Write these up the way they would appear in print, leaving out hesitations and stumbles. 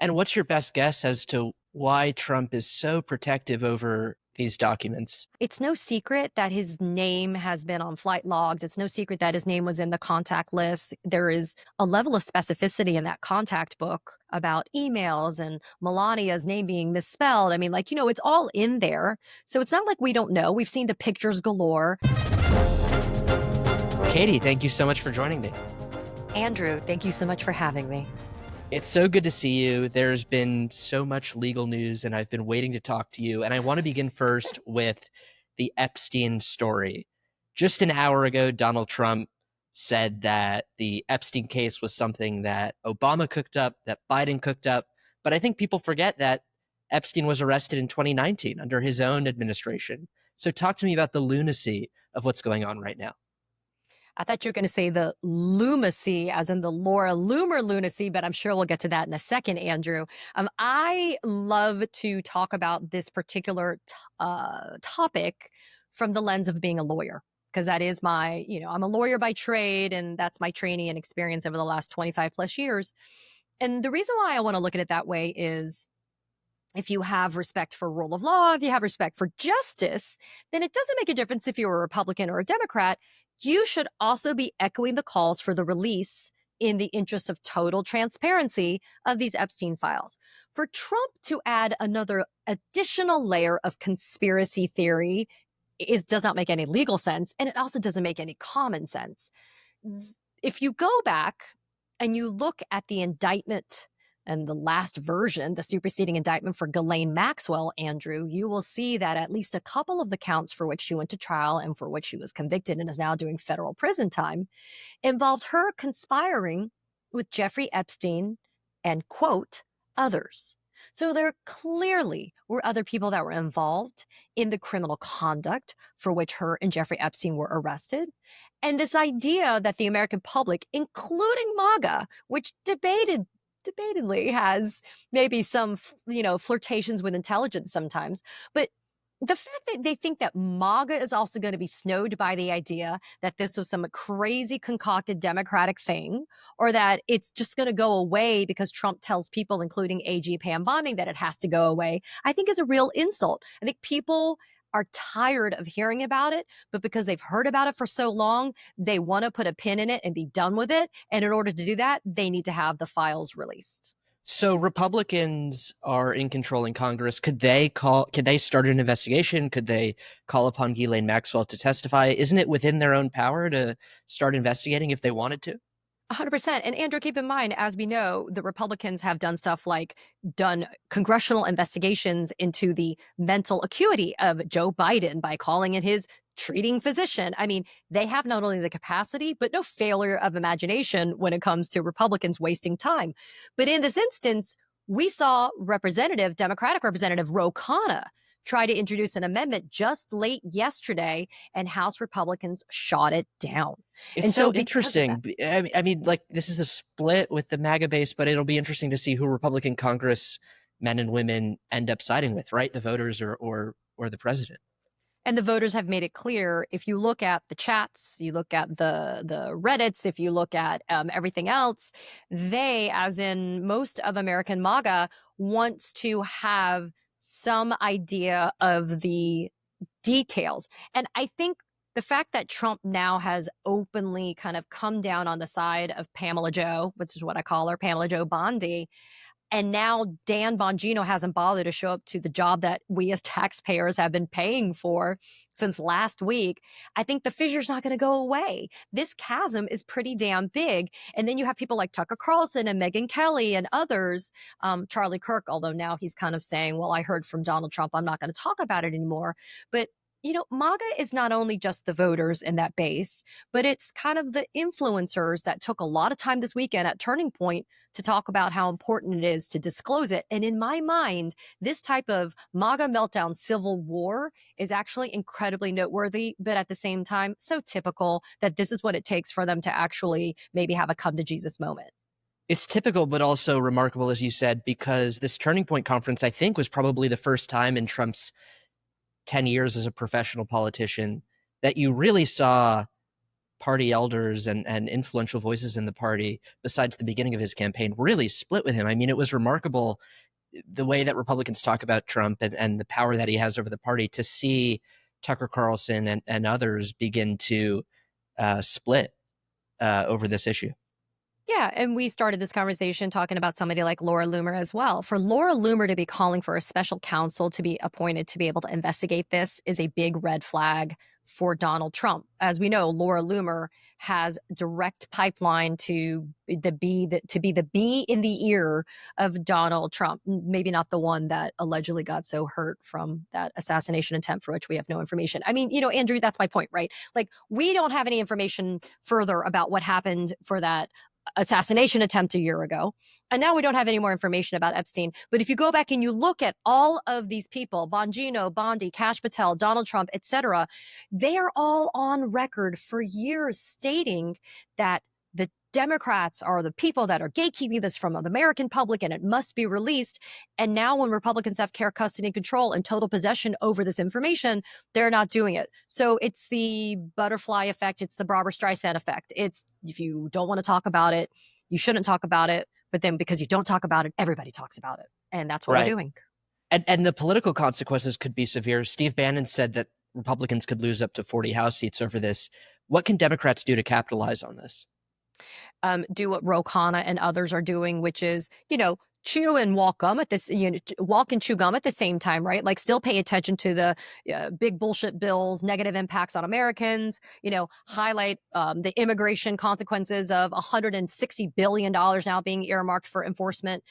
And what's your best guess as to why Trump is so protective over these documents? It's no secret that his name has been on flight logs. It's no secret that his name was in the contact list. There is a level of specificity in that contact book about emails and Melania's name being misspelled. I mean, it's all in there. So it's not like we don't know. We've seen the pictures galore. Katie, thank you so much for joining me. Andrew, thank you so much for having me. It's so good to see you. There's been so much legal news, and I've been waiting to talk to you. And I want to begin first with the Epstein story. Just an hour ago, Donald Trump said that the Epstein case was something that Obama cooked up, that Biden cooked up. But I think people forget that Epstein was arrested in 2019 under his own administration. So talk to me about the lunacy of what's going on right now. I thought you were going to say the lumacy, as in the Laura Loomer lunacy, but I'm sure we'll get to that in a second, Andrew. I love to talk about this particular topic from the lens of being a lawyer, because that is I'm a lawyer by trade, and that's my training and experience over the last 25 plus years. And the reason why I want to look at it that way is if you have respect for rule of law, if you have respect for justice, then it doesn't make a difference if you're a Republican or a Democrat. You should also be echoing the calls for the release in the interest of total transparency of these Epstein files. For Trump to add another additional layer of conspiracy theory does not make any legal sense, and it also doesn't make any common sense. If you go back and you look at the indictment and the last version, the superseding indictment for Ghislaine Maxwell, Andrew, you will see that at least a couple of the counts for which she went to trial and for which she was convicted and is now doing federal prison time involved her conspiring with Jeffrey Epstein and, quote, others. So there clearly were other people that were involved in the criminal conduct for which her and Jeffrey Epstein were arrested. And this idea that the American public, including MAGA, which debatedly has maybe some, flirtations with intelligence sometimes. But the fact that they think that MAGA is also going to be snowed by the idea that this was some crazy concocted Democratic thing, or that it's just going to go away because Trump tells people, including AG Pam Bonding, that it has to go away, I think is a real insult. I think people are tired of hearing about it, but because they've heard about it for so long, they want to put a pin in it and be done with it. And in order to do that, they need to have the files released. So Republicans are in control in Congress. Could they start an investigation? Could they call upon Ghislaine Maxwell to testify? Isn't it within their own power to start investigating if they wanted to? 100%. And Andrew, keep in mind, as we know, the Republicans have done stuff like done congressional investigations into the mental acuity of Joe Biden by calling in his treating physician. I mean, they have not only the capacity, but no failure of imagination when it comes to Republicans wasting time. But in this instance, we saw Democratic Representative Ro Khanna try to introduce an amendment just late yesterday, and House Republicans shot it down. It's And so so because of that, interesting. I mean, like this is a split with the MAGA base, but it'll be interesting to see who Republican Congress men and women end up siding with, right? The voters or the president. and the voters have made it clear, if you look at the chats, you look at the Reddits, if you look at everything else, they, as in most of American MAGA, wants to have some idea of the details. And I think the fact that Trump now has openly kind of come down on the side of Pamela Joe, which is what I call her, Pamela Joe Bondi, and now Dan Bongino hasn't bothered to show up to the job that we as taxpayers have been paying for since last week, I think the fissure's not going to go away. This chasm is pretty damn big. And then you have people like Tucker Carlson and Megyn Kelly and others, Charlie Kirk, although now he's kind of saying, well, I heard from Donald Trump, I'm not going to talk about it anymore. But MAGA is not only just the voters in that base, but it's kind of the influencers that took a lot of time this weekend at Turning Point to talk about how important it is to disclose it. And in my mind, this type of MAGA meltdown civil war is actually incredibly noteworthy, but at the same time, so typical that this is what it takes for them to actually maybe have a come to Jesus moment. It's typical, but also remarkable, as you said, because this Turning Point conference, I think, was probably the first time in Trump's 10 years as a professional politician that you really saw party elders and influential voices in the party, besides the beginning of his campaign, really split with him. I mean, it was remarkable the way that Republicans talk about Trump and the power that he has over the party, to see Tucker Carlson and others begin to split over this issue. Yeah, and we started this conversation talking about somebody like Laura Loomer as well. For Laura Loomer to be calling for a special counsel to be appointed to be able to investigate this is a big red flag for Donald Trump. As we know, Laura Loomer has direct pipeline to be the bee in the ear of Donald Trump. Maybe not the one that allegedly got so hurt from that assassination attempt for which we have no information. I mean, Andrew, that's my point, right? Like, we don't have any information further about what happened for that assassination attempt a year ago. And now we don't have any more information about Epstein. But if you go back and you look at all of these people, Bongino, Bondi, Kash Patel, Donald Trump, etc., they are all on record for years stating that the Democrats are the people that are gatekeeping this from the American public and it must be released. And now when Republicans have care, custody, and control and total possession over this information, they're not doing it. So it's the butterfly effect. It's the Barbra Streisand effect. It's, if you don't want to talk about it, you shouldn't talk about it. But then because you don't talk about it, everybody talks about it. And that's what we're doing. And the political consequences could be severe. Steve Bannon said that Republicans could lose up to 40 House seats over this. What can Democrats do to capitalize on this? Do what Ro Khanna and others are doing, which is, chew and walk gum at this, walk and chew gum at the same time, right? Like, still pay attention to the big bullshit bills, negative impacts on Americans, highlight the immigration consequences of $160 billion now being earmarked for enforcement,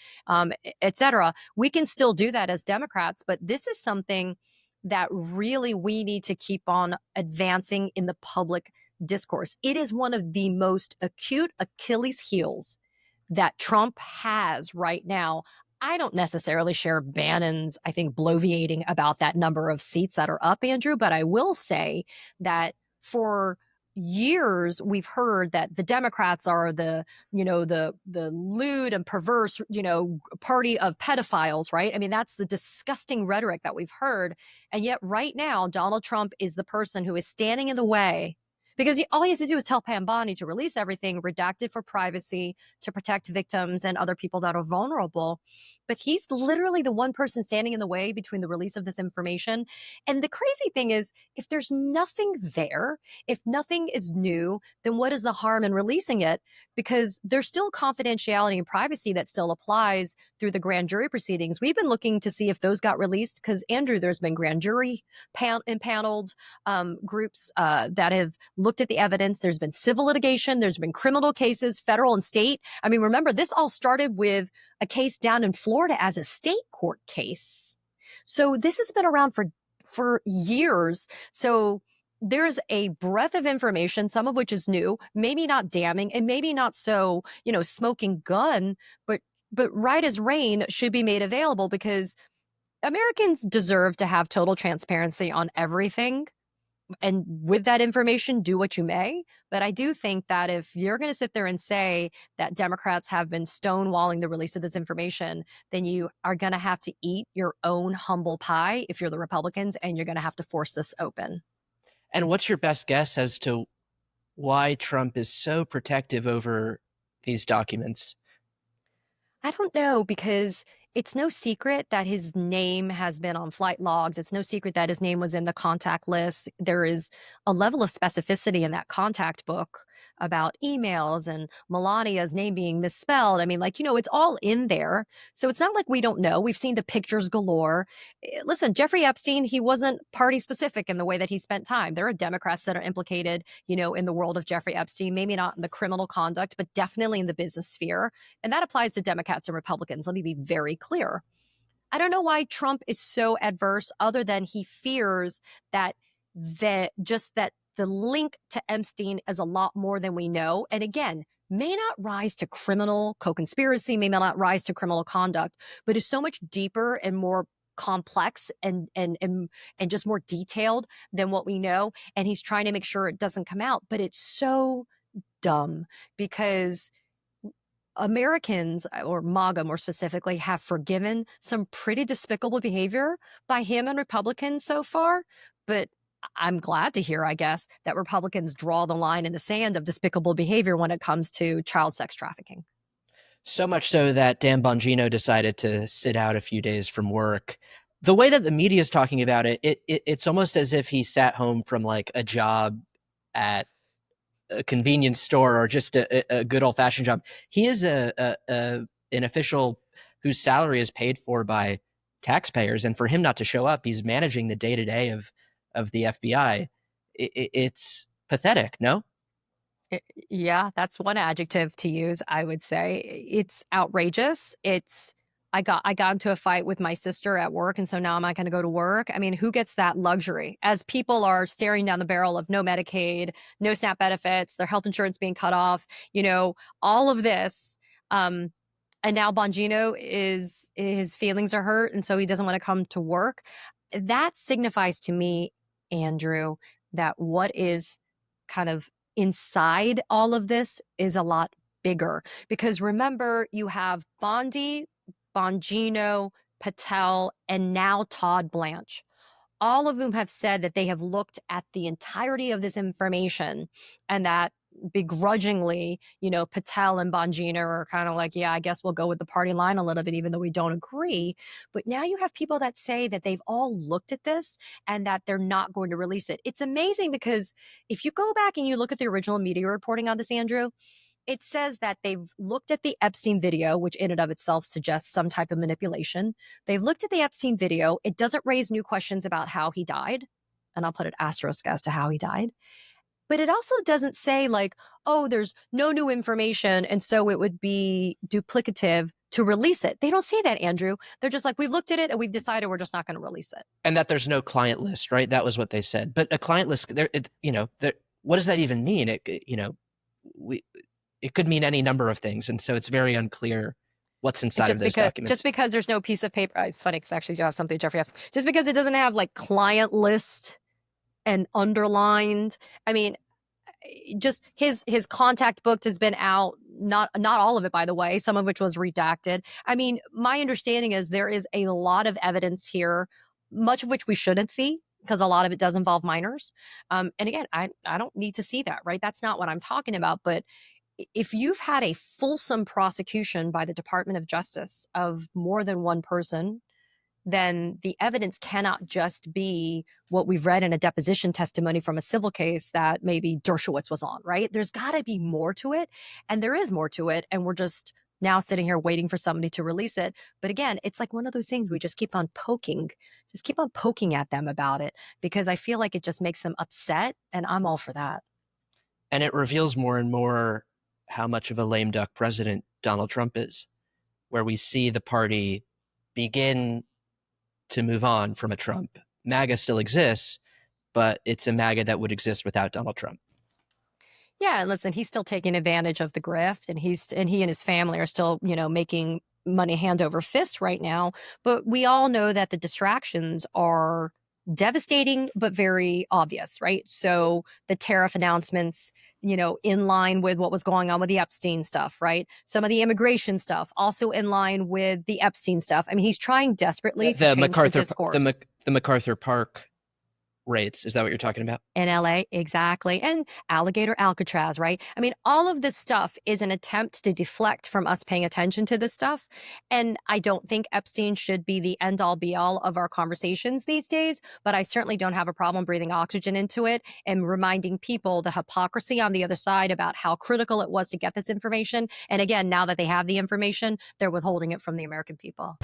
et cetera. We can still do that as Democrats, but this is something that really we need to keep on advancing in the public discourse. It is one of the most acute Achilles heels that Trump has right now. I don't necessarily share Bannon's, I think, bloviating about that number of seats that are up, Andrew, but I will say that for years we've heard that the Democrats are the lewd and perverse, party of pedophiles, right? I mean, that's the disgusting rhetoric that we've heard. And yet right now, Donald Trump is the person who is standing in the way, because all he has to do is tell Pam Bondi to release everything, redacted for privacy, to protect victims and other people that are vulnerable. But he's literally the one person standing in the way between the release of this information. And the crazy thing is, if there's nothing there, if nothing is new, then what is the harm in releasing it? Because there's still confidentiality and privacy that still applies through the grand jury proceedings. We've been looking to see if those got released because, Andrew, there's been grand jury impaneled groups that have looked at the evidence. There's been civil litigation. There's been criminal cases, federal and state. I mean, remember, this all started with a case down in Florida as a state court case. So this has been around for years. So there's a breadth of information, some of which is new, maybe not damning, and maybe not so, smoking gun, but right as rain should be made available, because Americans deserve to have total transparency on everything. And with that information, do what you may. But I do think that if you're going to sit there and say that Democrats have been stonewalling the release of this information, then you are going to have to eat your own humble pie if you're the Republicans, and you're going to have to force this open. And what's your best guess as to why Trump is so protective over these documents? I don't know, because it's no secret that his name has been on flight logs. It's no secret that his name was in the contact list. There is a level of specificity in that contact book about emails and Melania's name being misspelled. I mean, it's all in there. So it's not like we don't know. We've seen the pictures galore. Listen, Jeffrey Epstein, he wasn't party specific in the way that he spent time. There are Democrats that are implicated, in the world of Jeffrey Epstein, maybe not in the criminal conduct, but definitely in the business sphere. And that applies to Democrats and Republicans. Let me be very clear. I don't know why Trump is so adverse, other than he fears that the link to Epstein is a lot more than we know. And again, may not rise to criminal co-conspiracy, may not rise to criminal conduct, but is so much deeper and more complex and just more detailed than what we know. And he's trying to make sure it doesn't come out. But it's so dumb, because Americans, or MAGA more specifically, have forgiven some pretty despicable behavior by him and Republicans so far. But I'm glad to hear, I guess, that Republicans draw the line in the sand of despicable behavior when it comes to child sex trafficking. So much so that Dan Bongino decided to sit out a few days from work. The way that the media is talking about it's almost as if he sat home from like a job at a convenience store or just a good old fashioned job. He is an official whose salary is paid for by taxpayers, and for him not to show up, he's managing the day to day of the FBI. It's pathetic, no? Yeah, that's one adjective to use, I would say. It's outrageous. I got into a fight with my sister at work, and so now I'm not going to go to work. I mean, who gets that luxury? As people are staring down the barrel of no Medicaid, no SNAP benefits, their health insurance being cut off, all of this. And now Bongino is his feelings are hurt, and so he doesn't want to come to work. That signifies to me, Andrew, that what is kind of inside all of this is a lot bigger. Because remember, you have Bondi, Bongino, Patel, and now Todd Blanche, all of whom have said that they have looked at the entirety of this information and that begrudgingly, Patel and Bongino are kind of like, yeah, I guess we'll go with the party line a little bit, even though we don't agree. But now you have people that say that they've all looked at this and that they're not going to release it. It's amazing because if you go back and you look at the original media reporting on this, Andrew, it says that they've looked at the Epstein video, which in and of itself suggests some type of manipulation. They've looked at the Epstein video. It doesn't raise new questions about how he died. And I'll put an asterisk as to how he died. But it also doesn't say like, oh, there's no new information, and so it would be duplicative to release it. They don't say that, Andrew. They're just like, we've looked at it and we've decided we're just not going to release it. And that there's no client list, right? That was what they said. But a client list, what does that even mean? It could mean any number of things, and so it's very unclear what's inside of those documents. Just because there's no piece of paper, it's funny because I actually do have something, Jeffrey Epstein. Just because it doesn't have like client list and underlined. I mean, just his contact book has been out, not all of it, by the way, some of which was redacted. I mean, my understanding is there is a lot of evidence here, much of which we shouldn't see because a lot of it does involve minors. And again, I don't need to see that, right? That's not what I'm talking about. But if you've had a fulsome prosecution by the Department of Justice of more than one person, then the evidence cannot just be what we've read in a deposition testimony from a civil case that maybe Dershowitz was on, right? There's got to be more to it. And there is more to it. And we're just now sitting here waiting for somebody to release it. But again, it's like one of those things we just keep on poking at them about it because I feel like it just makes them upset. And I'm all for that. And it reveals more and more how much of a lame duck president Donald Trump is, where we see the party begin to move on from a Trump. MAGA still exists, but it's a MAGA that would exist without Donald Trump. Yeah, and listen, he's still taking advantage of the grift, and he and his family are still, making money hand over fist right now. But we all know that the distractions are devastating, but very obvious, right? So the tariff announcements, in line with what was going on with the Epstein stuff, right? Some of the immigration stuff, also in line with the Epstein stuff. I mean, he's trying desperately to change the discourse. The MacArthur Park raids. Is that what you're talking about? In LA, exactly. And Alligator Alcatraz, right? I mean, all of this stuff is an attempt to deflect from us paying attention to this stuff. And I don't think Epstein should be the end all be all of our conversations these days, but I certainly don't have a problem breathing oxygen into it and reminding people the hypocrisy on the other side about how critical it was to get this information. And again, now that they have the information, they're withholding it from the American people.